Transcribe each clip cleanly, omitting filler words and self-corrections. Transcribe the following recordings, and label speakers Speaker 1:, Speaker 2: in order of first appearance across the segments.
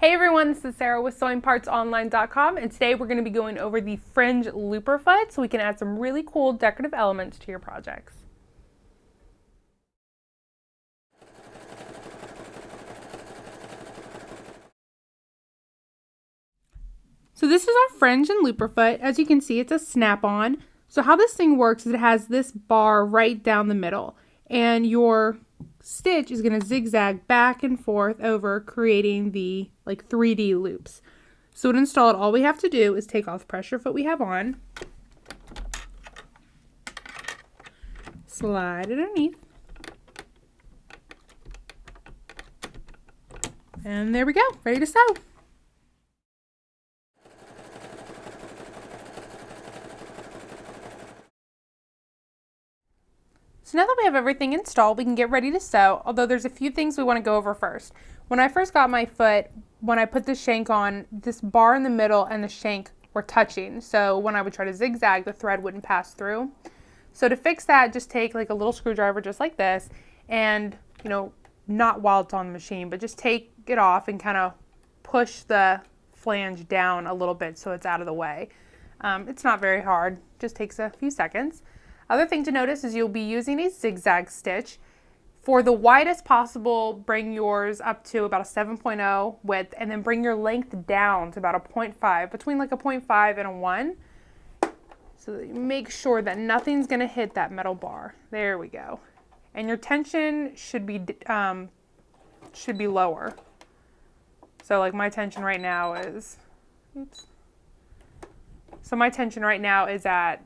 Speaker 1: Hey everyone, this is Sarah with sewingpartsonline.com, and today we're going to be going over the Fringe looper foot so we can add some really cool decorative elements to your projects. So this is our Fringe and looper foot. As you can see, it's a snap-on. So how this thing works is it has this bar right down the middle, and your stitch is going to zigzag back and forth over, creating the 3D loops. So to install it, all we have to do is take off the pressure foot we have on, slide it underneath, and there we go, ready to sew. So now that we have everything installed, we can get ready to sew, although there's a few things we want to go over first. When I first got my foot, when I put the shank on, this bar in the middle and the shank were touching. So when I would try to zigzag, the thread wouldn't pass through. So to fix that, just take like a little screwdriver just like this and, not while it's on the machine, but just take it off and kind of push the flange down a little bit so it's out of the way. It's not very hard, just takes a few seconds. Other thing to notice is you'll be using a zigzag stitch. For the widest possible, bring yours up to about a 7.0 width, and then bring your length down to about a 0.5, between like a 0.5 and a 1. So that you make sure that nothing's going to hit that metal bar. There we go. And your tension should be lower. So like my tension right now is, my tension right now is at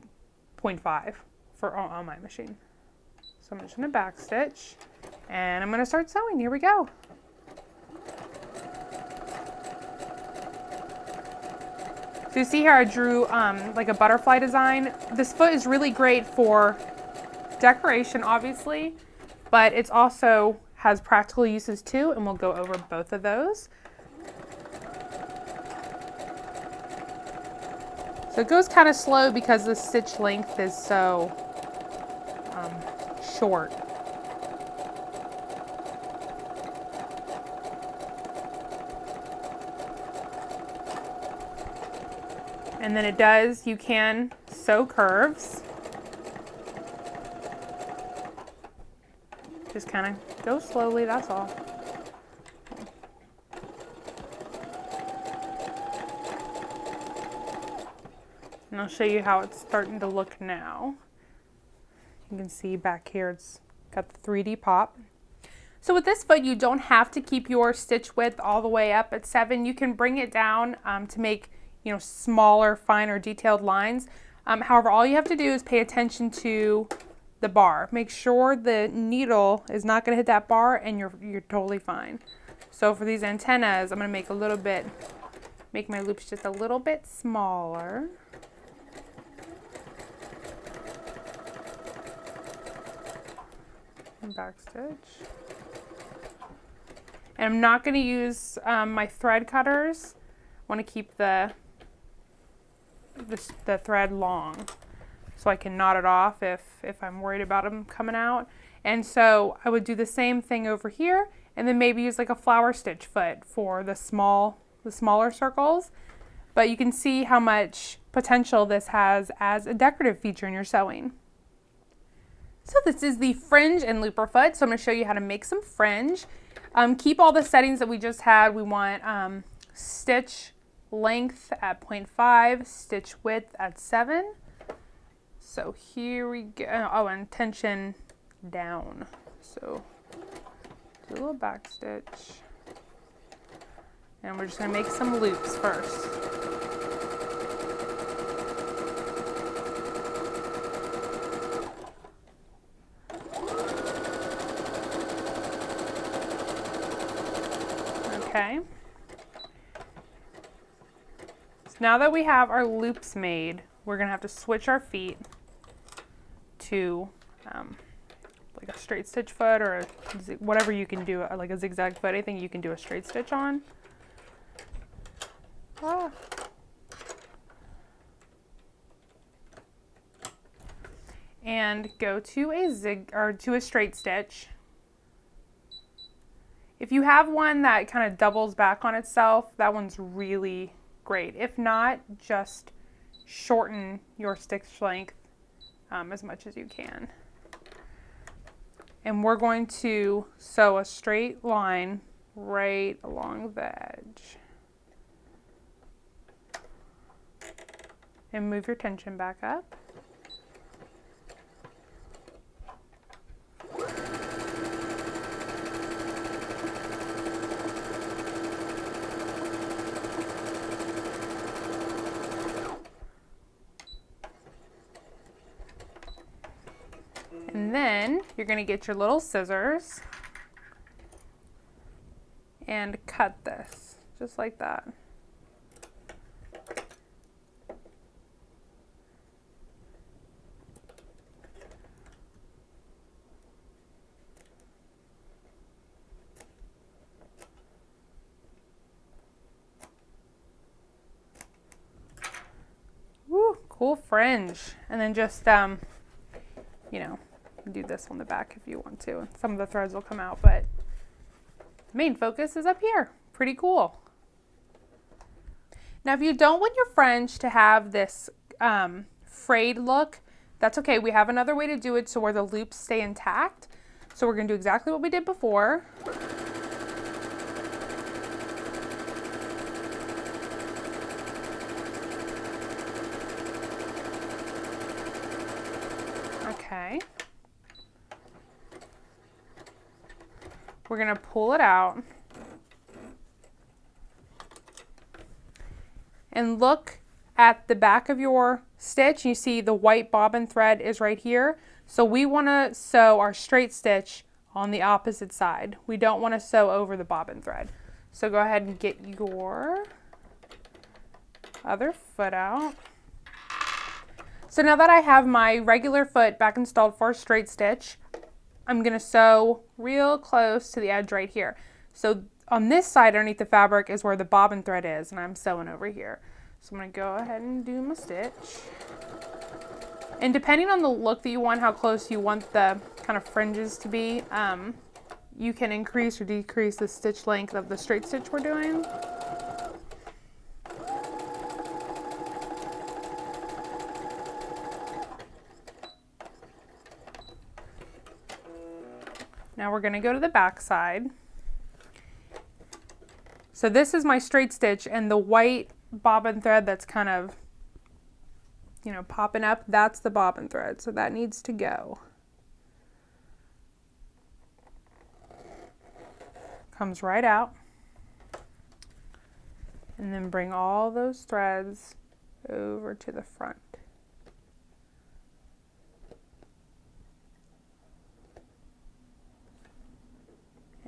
Speaker 1: 0.5. on my machine. So I'm just going to back stitch and I'm going to start sewing. Here we go. So you see here I drew like a butterfly design. This foot is really great for decoration, obviously, but it's also has practical uses too, and we'll go over both of those. So it goes kind of slow because the stitch length is so short. And then you can sew curves. Just kind of go slowly, that's all. And I'll show you how it's starting to look now. You can see back here it's got the 3D pop. So with this foot, you don't have to keep your stitch width all the way up at 7. You can bring it down to make smaller, finer, detailed lines. However, all you have to do is pay attention to the bar. Make sure the needle is not going to hit that bar, and you're totally fine. So for these antennas, I'm going to make my loops just a little bit smaller. Back stitch. And I'm not going to use my thread cutters. I want to keep the thread long so I can knot it off if I'm worried about them coming out. And so I would do the same thing over here, and then maybe use like a flower stitch foot for the smaller circles. But you can see how much potential this has as a decorative feature in your sewing. So this is the fringe and looper foot. So I'm going to show you how to make some fringe. Keep all the settings that we just had. We want stitch length at 0.5, stitch width at 7. So here we go. Oh, and tension down. So do a little back stitch. And we're just going to make some loops first. Okay. So now that we have our loops made, we're going to have to switch our feet to like a straight stitch foot or whatever you can do, like a zigzag foot. I think you can do a straight stitch on. And go to a straight stitch. If you have one that kind of doubles back on itself, that one's really great. If not, just shorten your stitch length as much as you can. And we're going to sew a straight line right along the edge. And move your tension back up. And then you're going to get your little scissors and cut this just like that. Woo, cool fringe. And then just, you know, do this on the back if you want to. Some of the threads will come out, but the main focus is up here. Pretty cool. Now, if you don't want your fringe to have this frayed look, that's okay. We have another way to do it so where the loops stay intact. So we're going to do exactly what we did before. Okay. We're going to pull it out and look at the back of your stitch. You see the white bobbin thread is right here. So we want to sew our straight stitch on the opposite side. We don't want to sew over the bobbin thread. So go ahead and get your other foot out. So now that I have my regular foot back installed for a straight stitch, I'm going to sew real close to the edge right here. So on this side underneath the fabric is where the bobbin thread is, and I'm sewing over here. So I'm going to go ahead and do my stitch. And depending on the look that you want, how close you want the kind of fringes to be, you can increase or decrease the stitch length of the straight stitch we're doing. Now we're going to go to the back side. So this is my straight stitch, and the white bobbin thread that's kind of, you know, popping up, that's the bobbin thread. So that needs to go. Comes right out. And then bring all those threads over to the front.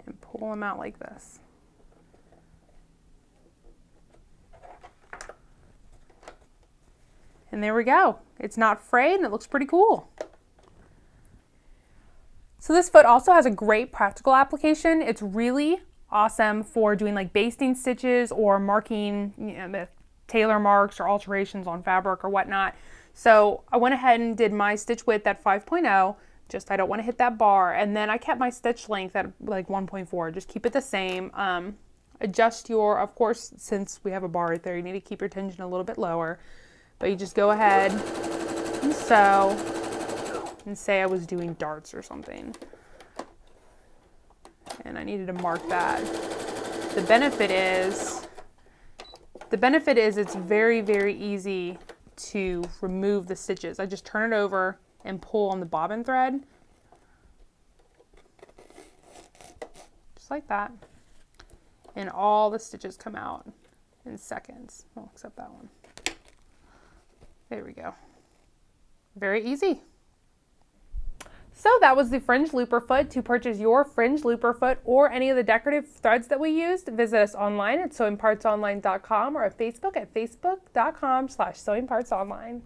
Speaker 1: And pull them out like this. And there we go. It's not frayed and it looks pretty cool. So this foot also has a great practical application. It's really awesome for doing like basting stitches or marking, you know, the tailor marks or alterations on fabric or whatnot. So I went ahead and did my stitch width at 5.0. Just I don't want to hit that bar. And then I kept my stitch length at like 1.4. Just keep it the same. Adjust your, of course, since we have a bar right there, you need to keep your tension a little bit lower. But you just go ahead and sew and say I was doing darts or something. And I needed to mark that. The benefit is it's very, very easy to remove the stitches. I just turn it over and pull on the bobbin thread. Just like that. And all the stitches come out in seconds. Well, except that one. There we go. Very easy. So that was the fringe looper foot. To purchase your fringe looper foot or any of the decorative threads that we used, visit us online at sewingpartsonline.com or at Facebook at facebook.com/sewingpartsonline.